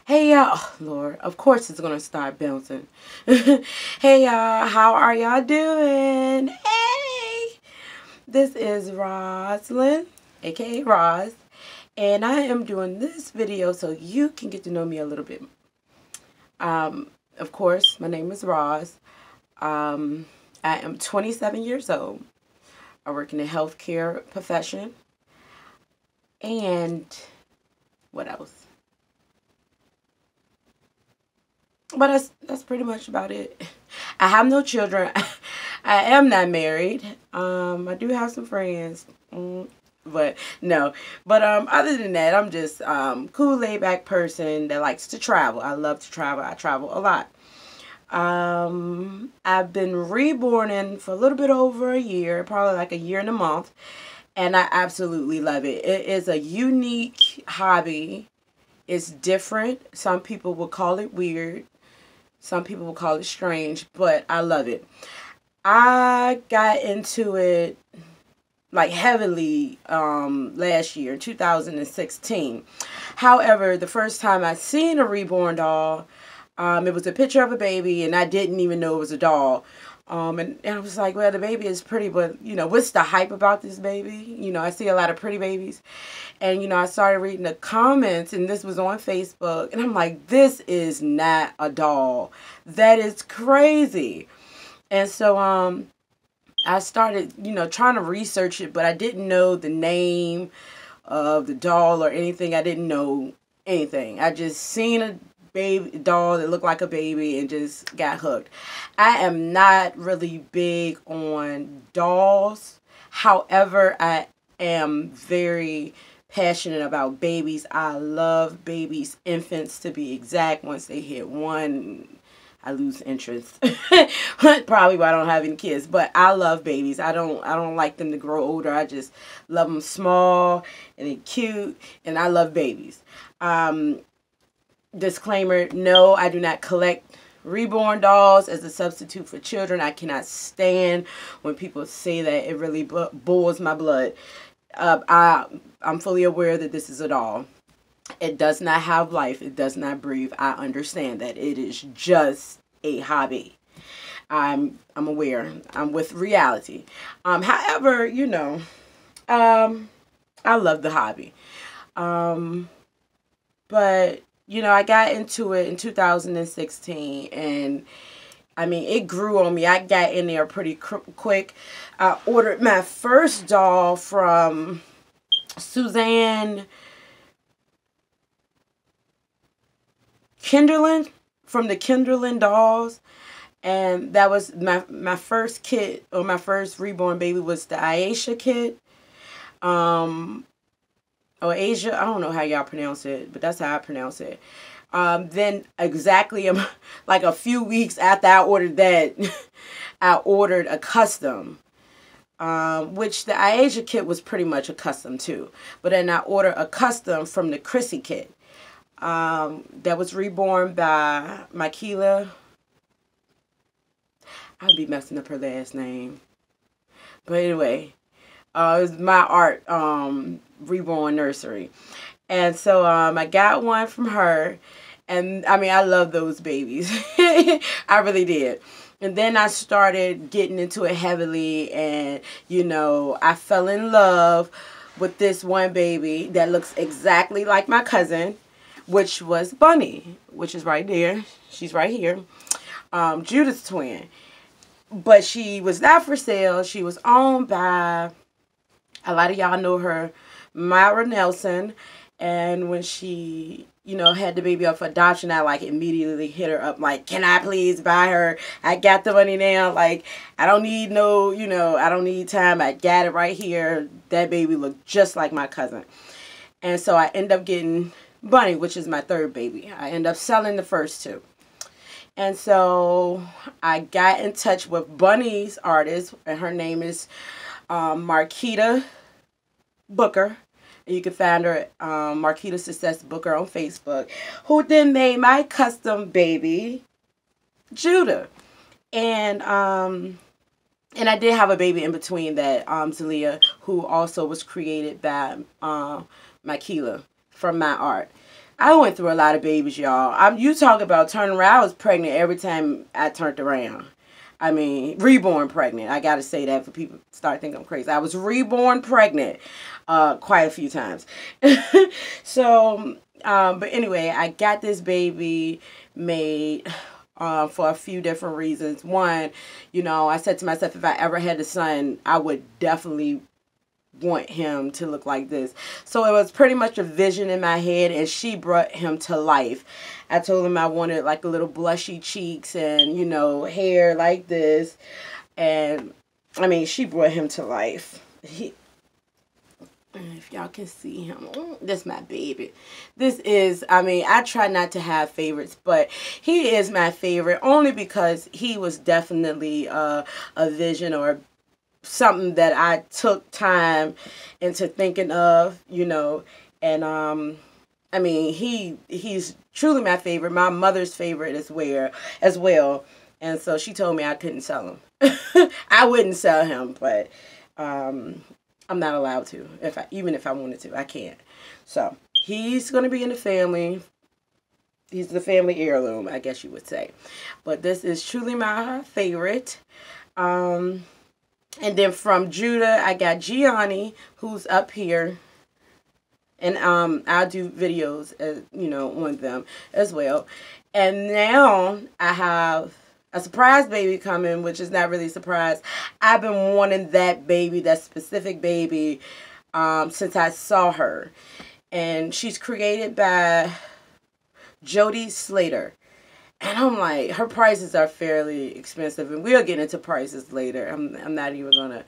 Hey y'all, oh, Lord, of course it's gonna start bouncing. Hey y'all, how are y'all doing? Hey, this is Roslyn, aka Roz, and I am doing this video so you can get to know me a little bit. Of course, my name is Roz. I am 27 years old. I work in the healthcare profession, and what else? But that's pretty much about it. I have no children. I am not married. I do have some friends. But no. But other than that, I'm just cool, laid back person that likes to travel. I love to travel. I travel a lot. I've been reborn for a little bit over a year, probably like a year and a month, and I absolutely love it. It is a unique hobby. It's different. Some people will call it weird. Some people will call it strange, but I love it. I got into it like heavily last year, 2016. However, the first time I seen a reborn doll, it was a picture of a baby, and I didn't even know it was a doll. And I was like, well, the baby is pretty, but, what's the hype about this baby? I see a lot of pretty babies. And, I started reading the comments, and this was on Facebook. And I'm like, this is not a doll. That is crazy. And so I started, trying to research it, but I didn't know the name of the doll or anything. I didn't know anything. I just seen a baby doll that looked like a baby and just got hooked. I am not really big on dolls. However, I am very passionate about babies. I love babies, infants to be exact. Once they hit one, I lose interest. Probably why I don't have any kids, but I love babies. I don't like them to grow older. I just love them small and they're cute, and I love babies. Disclaimer, no, I do not collect reborn dolls as a substitute for children. I cannot stand when people say that. It really boils my blood. I'm fully aware that this is a doll. It does not have life. It does not breathe. I understand that. It is just a hobby. I'm aware. I'm with reality. However, I love the hobby. But I got into it in 2016, and I mean, it grew on me. I got in there pretty quick. I ordered my first doll from Suzanne Kinderland, from the Kinderland dolls. And that was my first kit, or my first reborn baby was the Aisha kit. Or Asia, I don't know how y'all pronounce it, but that's how I pronounce it. Then exactly like a few weeks after I ordered that, I ordered a custom, which the Aisha kit was pretty much a custom too. But then I ordered a custom from the Chrissy kit. That was reborn by Makila. I'd be messing up her last name. But anyway, it was my art reborn nursery. And so I got one from her. And I mean, I love those babies. I really did. And then I started getting into it heavily. And, I fell in love with this one baby that looks exactly like my cousin, which was Bunny, which is right there. She's right here. Judith's twin. But she was not for sale. She was owned by, a lot of y'all know her, Myra Nelson. And when she, had the baby up for adoption, I like immediately hit her up like, can I please buy her? I got the money now. Like, I don't need I don't need time. I got it right here. That baby looked just like my cousin. And so I end up getting Bunny, which is my third baby. I end up selling the first two. And so I got in touch with Bunny's artist, and her name is Marquita Booker. And you can find her at Marquita Success Booker on Facebook, who then made my custom baby, Judah. And I did have a baby in between that, Zalia, who also was created by Makila from my art. I went through a lot of babies, y'all. You talk about turning around. I was pregnant every time I turned around. I mean, reborn pregnant. I got to say that for people start thinking I'm crazy. I was reborn pregnant quite a few times. So, but anyway, I got this baby made for a few different reasons. One, you know, I said to myself, if I ever had a son, I would definitely want him to look like this. So it was pretty much a vision in my head, and she brought him to life. I told him I wanted like a little blushy cheeks and, you know, hair like this. And I mean, she brought him to life. If y'all can see him, this is my baby. This is, I mean, I try not to have favorites, but he is my favorite only because he was definitely a vision or something that I took time into thinking of, you know. And I mean, he's truly my favorite, my mother's favorite as well. And so she told me I couldn't sell him. I wouldn't sell him, but I'm not allowed to. Even if I wanted to, I can't. So he's gonna be in the family. He's the family heirloom, I guess you would say. But this is truly my favorite. And then from Judah, I got Gianni, who's up here. And I'll do videos, you know, on them as well. And now I have a surprise baby coming, which is not really a surprise. I've been wanting that baby, that specific baby, since I saw her. And she's created by Jody Slater. And I'm like, her prices are fairly expensive. And we'll get into prices later. I'm not even going to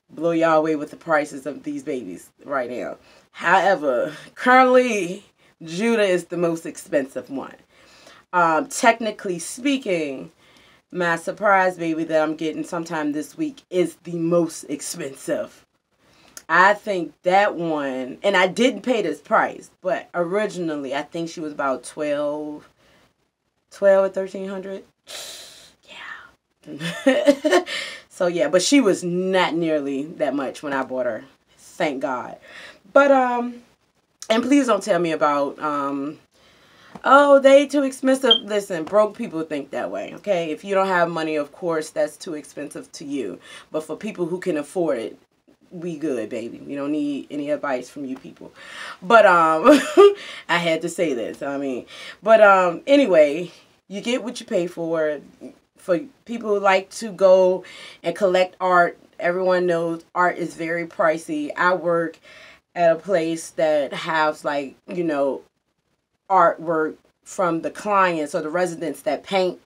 blow y'all away with the prices of these babies right now. However, currently, Judah is the most expensive one. Technically speaking, my surprise baby that I'm getting sometime this week is the most expensive. I think that one, and I didn't pay this price, but originally I think she was about 12 or 1300. Yeah. So yeah, but she was not nearly that much when I bought her. Thank God. But and please don't tell me about oh, they too expensive. Listen, broke people think that way, okay? If you don't have money, of course, that's too expensive to you. But for people who can afford it, we good, baby. We don't need any advice from you people. But I had to say this. I mean, but anyway, you get what you pay for. For people who like to go and collect art, everyone knows art is very pricey. I work at a place that has, like, you know, artwork from the clients or the residents that paint.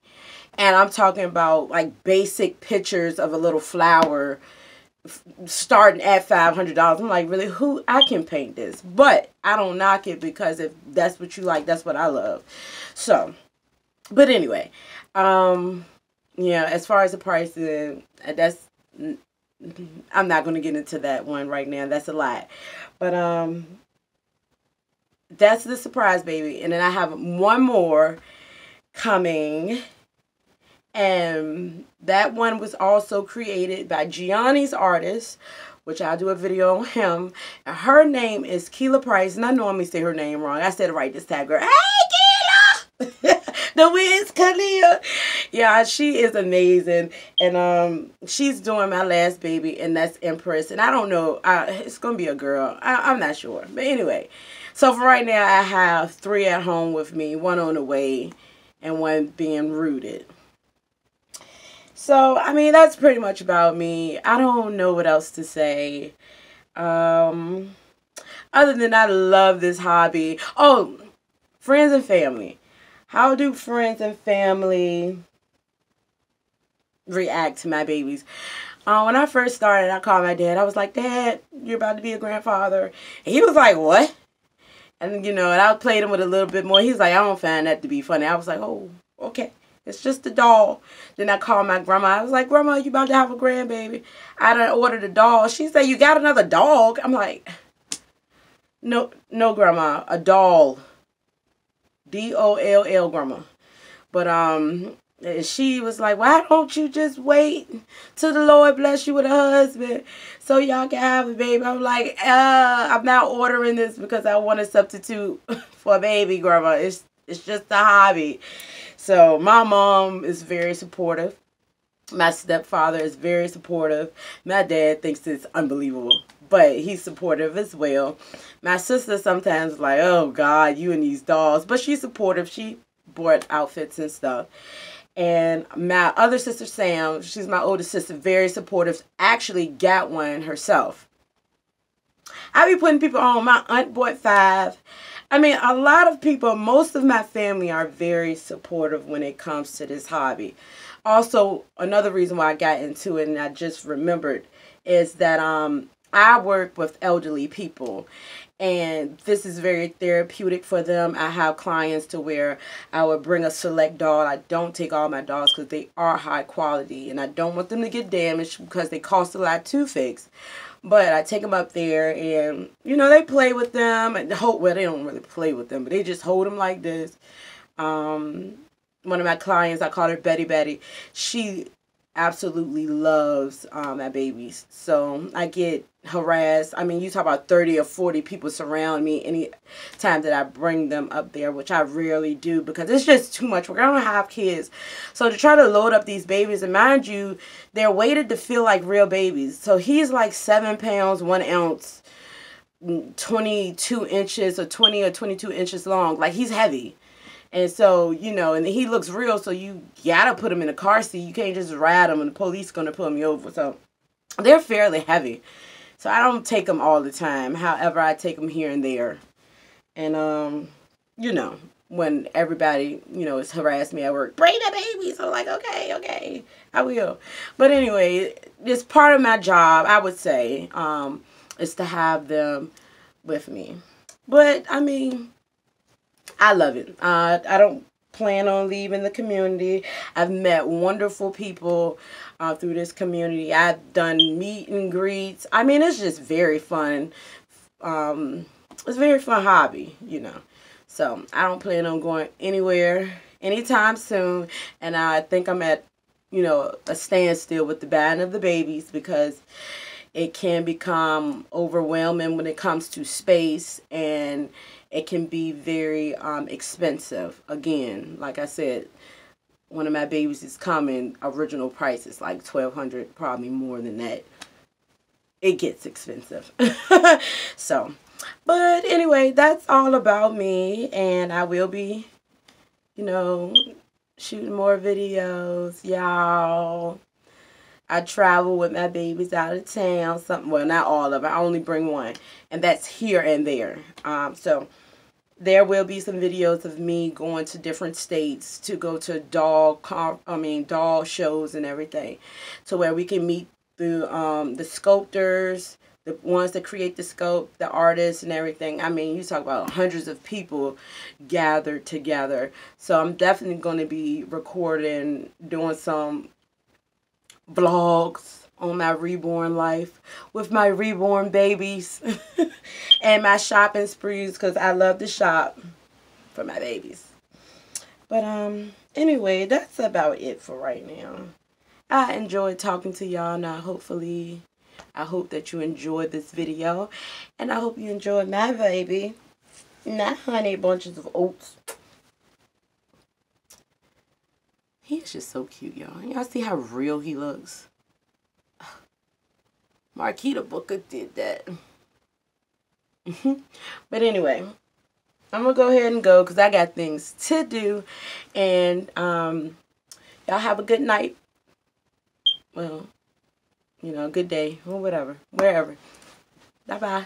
And I'm talking about like basic pictures of a little flower starting at $500. I'm like, really? Who? I can paint this. But I don't knock it, because if that's what you like, that's what I love. So, but anyway, yeah, as far as the prices, that's, I'm not going to get into that one right now. That's a lot. But that's the surprise baby. And then I have one more coming. And that one was also created by Gianni's artist, which I'll do a video on him. And her name is Keela Price. And I normally say her name wrong. I said it right this time, girl. Hey, Keela! The Wiz Khalifa. Yeah, she is amazing. And she's doing my last baby, and that's Empress. And I don't know. It's going to be a girl. I'm not sure. But anyway. So for right now, I have 3 at home with me. 1 on the way and 1 being rooted. So, I mean, that's pretty much about me. I don't know what else to say. Other than I love this hobby. Oh, friends and family. How do friends and family react to my babies? When I first started, I called my dad. I was like, Dad, you're about to be a grandfather. And he was like, what? And, you know, and I played him with a little bit more. He was like, I don't find that to be funny. I was like, oh, okay. It's just a doll. Then I called my grandma. I was like, Grandma, you about to have a grandbaby. I done ordered a doll. She said, you got another dog? I'm like, no, Grandma, a doll. D-O-L-L, Grandma. But, And she was like, why don't you just wait till the Lord bless you with a husband so y'all can have a baby? I'm like, I'm not ordering this because I want a substitute for a baby, grandma. It's just a hobby. So my mom is very supportive. My stepfather is very supportive. My dad thinks it's unbelievable, but he's supportive as well. My sister sometimes is like, oh God, you and these dolls. But she's supportive. She bought outfits and stuff. And my other sister, Sam, she's my older sister, very supportive, actually got one herself. I be putting people on. My aunt bought 5. I mean, a lot of people, most of my family are very supportive when it comes to this hobby. Also, another reason why I got into it, and I just remembered, is that I work with elderly people. And this is very therapeutic for them. I have clients to where I would bring a select doll. I don't take all my dolls because they are high quality. And I don't want them to get damaged because they cost a lot to fix. But I take them up there and, you know, they play with them. And well, they don't really play with them, but they just hold them like this. One of my clients, I call her Betty Betty. She absolutely loves my babies. So I get harassed. I mean, you talk about 30 or 40 people surround me any time that I bring them up there, which I rarely do because it's just too much work. I don't have kids. So to try to load up these babies, and mind you, they're weighted to feel like real babies. So he's like 7 pounds, 1 ounce, 22 inches or 20 or 22 inches long. Like, he's heavy. And so, you know, and he looks real, so you gotta put him in a car seat. You can't just ride him and the police gonna pull me over. So they're fairly heavy. So I don't take them all the time. However, I take them here and there. And, you know, when everybody, you know, is harassing me at work, bring the babies. I'm like, okay, I will. But anyway, it's part of my job, I would say, is to have them with me. But, I mean, I love it. I don't plan on leaving the community. I've met wonderful people through this community. I've done meet and greets. I mean, it's just very fun. It's a very fun hobby, you know. So I don't plan on going anywhere anytime soon. And I think I'm at, you know, a standstill with the buying of the babies because it can become overwhelming when it comes to space, and it can be very expensive. Again, like I said, one of my babies is coming. Original price is like $1,200, probably more than that. It gets expensive. So, but anyway, that's all about me, and I will be, you know, shooting more videos, y'all. I travel with my babies out of town. Well, not all of them. I only bring one, and that's here and there. So there will be some videos of me going to different states to go to doll shows and everything, to where we can meet the sculptors, the ones that create the sculpt, the artists and everything. I mean, you talk about hundreds of people gathered together. So I'm definitely going to be recording, doing some vlogs on my reborn life with my reborn babies and my shopping sprees, because I love to shop for my babies. But anyway, that's about it for right now. I enjoyed talking to y'all. Now I hope that you enjoyed this video, and I hope you enjoyed my baby. Not honey bunches of oats. He's just so cute, y'all. Y'all see how real he looks? Marquita Booker did that. But anyway, I'm going to go ahead and go because I got things to do. And y'all have a good night. Well, you know, good day or whatever. Wherever. Bye-bye.